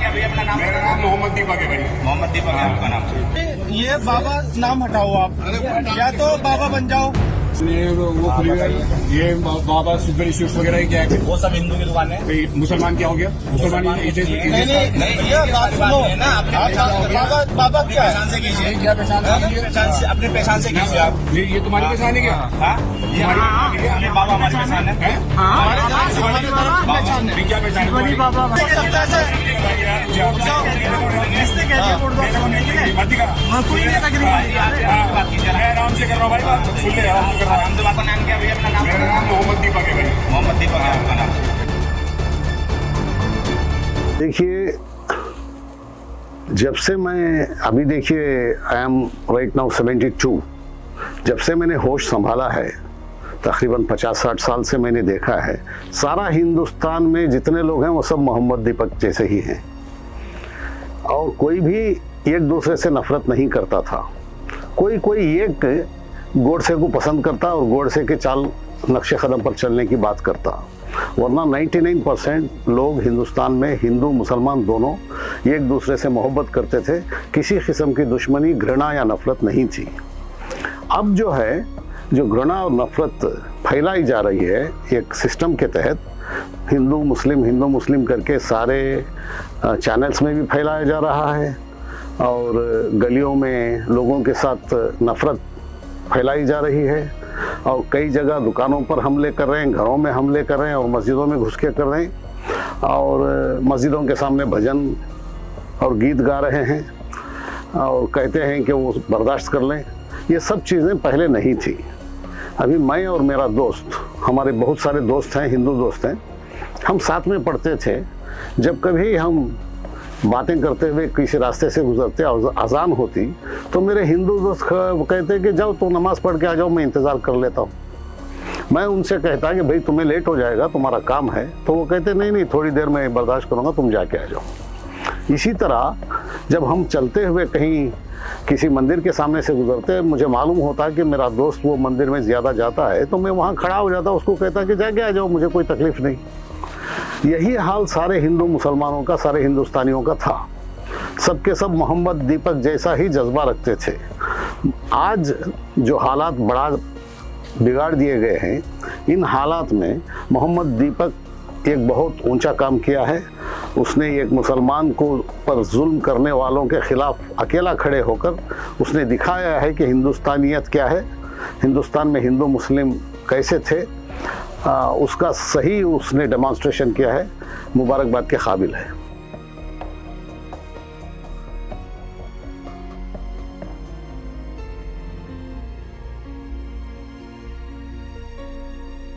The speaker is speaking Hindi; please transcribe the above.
क्या भैया अपना नाम? मेरा नाम मोहम्मद दीपक है भाई। मोहम्मद दीपक है आपका नाम? ये बाबा नाम हटाओ आप, या तो बाबा बन जाओ। ये वो खुली हुई है, ये बाबा सुपर स्वीट्स वगैरह क्या है? वो सब हिंदू की दुकान है। भाई मुसलमान क्या हो गया? मुसलमान नहीं, ये बात सुनो ना, आप बाबा क्या है? पहचान से कीजिए, क्या पहचान पहचान से अपने पहचान से कीजिए आप। ये तुम्हारी पहचान है क्या? हाँ, ये बाबा हमारी पहचान है। ये क्या पहचान है? आराम से कर रहा हूँ भाई, बात सुन ले, आराम से कर रहा हूँ। आराम से बात। आपका नाम क्या भैया अपना नाम? मेरा नाम मोहम्मद दीपक है भाई। मोहम्मद दीपक है आपका नाम? देखिए, जब से मैं अभी देखिए आई एम राइट नाउ 72, जब से मैंने होश संभाला है तकरीबन 50-60 साल से मैंने देखा है, सारा हिंदुस्तान में जितने लोग हैं वो सब मोहम्मद दीपक जैसे ही हैं और कोई भी एक दूसरे से नफरत नहीं करता था। कोई एक गोडसे को पसंद करता और गोडसे के चाल नक्शे कदम पर चलने की बात करता, वरना 99% लोग हिंदुस्तान में हिंदू मुसलमान दोनों एक दूसरे से मोहब्बत करते थे। किसी किस्म की दुश्मनी, घृणा या नफरत नहीं थी। अब जो है, जो घृणा और नफरत फैलाई जा रही है एक सिस्टम के तहत, हिंदू मुस्लिम करके सारे चैनल्स में भी फैलाया जा रहा है और गलियों में लोगों के साथ नफरत फैलाई जा रही है और कई जगह दुकानों पर हमले कर रहे हैं, घरों में हमले कर रहे हैं और मस्जिदों में घुस के कर रहे हैं और मस्जिदों के सामने भजन और गीत गा रहे हैं और कहते हैं कि वो बर्दाश्त कर लें। ये सब चीज़ें पहले नहीं थी। अभी मैं और मेरा दोस्त, हमारे बहुत सारे दोस्त हैं, हिंदू दोस्त हैं, हम साथ में पढ़ते थे। जब कभी हम बातें करते हुए किसी रास्ते से गुजरते, अजान होती, तो मेरे हिंदू दोस्त कहते कि जाओ तो नमाज पढ़ के आ जाओ, मैं इंतज़ार कर लेता हूँ। मैं उनसे कहता कि भाई तुम्हें लेट हो जाएगा, तुम्हारा काम है, तो वो कहते नहीं थोड़ी देर में बर्दाश्त करूँगा, तुम जाके आ जाओ। इसी तरह जब हम चलते हुए कहीं किसी मंदिर के सामने से गुजरते, मुझे मालूम होता कि मेरा दोस्त वो मंदिर में ज़्यादा जाता है, तो मैं वहाँ खड़ा हो जाता, उसको कहता कि जाके आ जाओ, मुझे कोई तकलीफ़ नहीं। यही हाल सारे हिंदू मुसलमानों का, सारे हिंदुस्तानियों का था। सबके सब मोहम्मद दीपक जैसा ही जज्बा रखते थे। आज जो हालात बड़ा बिगाड़ दिए गए हैं, इन हालात में मोहम्मद दीपक एक बहुत ऊंचा काम किया है। उसने एक मुसलमान को पर जुल्म करने वालों के खिलाफ अकेला खड़े होकर उसने दिखाया है कि हिंदुस्तानियत क्या है, हिंदुस्तान में हिंदू मुस्लिम कैसे थे, उसका सही उसने डेमोन्स्ट्रेशन किया है। मुबारकबाद के काबिल है।